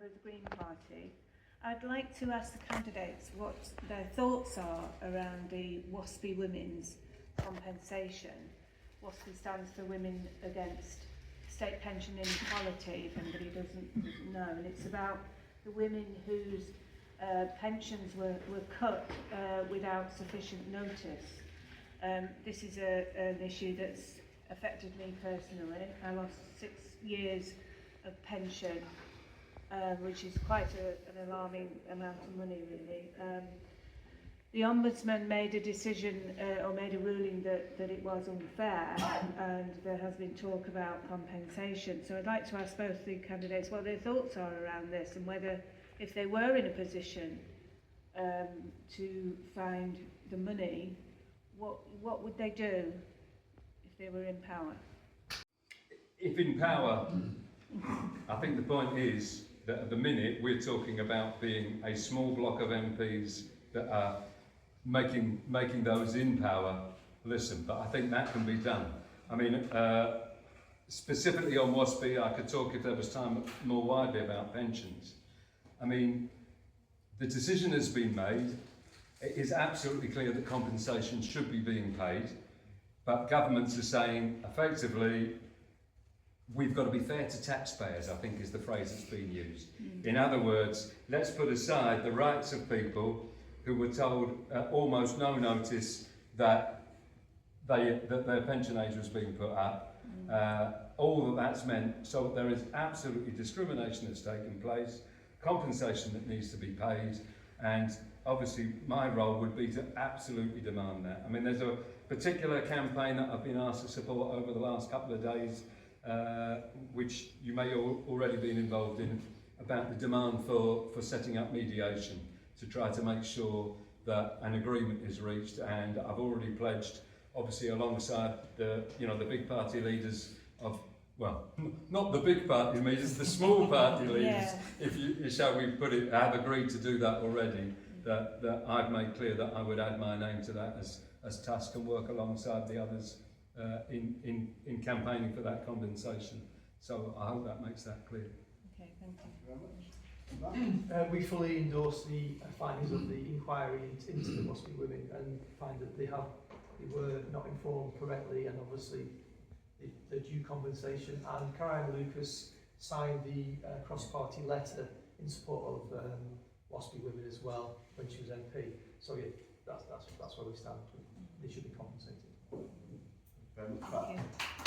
For the Green Party, I'd like to ask the candidates what their thoughts are around the WASPI women's compensation. WASPI stands for Women Against State Pension Inequality, if anybody doesn't know, and it's about the women whose pensions were cut without sufficient notice. This is an issue that's affected me personally. I lost 6 years of pension, which is quite an alarming amount of money, really. The Ombudsman made a decision or made a ruling that it was unfair, and there has been talk about compensation. So I'd like to ask both the candidates what their thoughts are around this, and whether, if they were in a position to find the money, what would they do if they were in power? If in power, I think the point is that at the minute we're talking about being a small block of MPs that are making those in power listen, but I think that can be done. I mean, specifically on WASPI, I could talk if there was time more widely about pensions. I mean, the decision has been made. It is absolutely clear that compensation should be being paid, but governments are saying effectively, we've got to be fair to taxpayers, I think is the phrase that's been used. In other words, let's put aside the rights of people who were told at almost no notice that their pension age was being put up. All that's meant, so there is absolutely discrimination that's taken place, compensation that needs to be paid, and obviously my role would be to absolutely demand that. I mean, there's a particular campaign that I've been asked to support over the last couple of days, which you may already been involved in, about the demand for setting up mediation to try to make sure that an agreement is reached. And I've already pledged, obviously alongside the big party leaders of, well, not the big party leaders, the small party leaders, shall we put it, have agreed to do that already, that I've made clear that I would add my name to that as TUC and work alongside the others in campaigning for that compensation. So I hope that makes that clear. Okay, thank you. Very much. We fully endorse the findings of the inquiry into the WASPI women, and find that they were not informed correctly, and obviously the due compensation. And Caroline Lucas signed the cross-party letter in support of WASPI women as well when she was MP. So yeah, that's where we stand. They should be compensated. Thank you.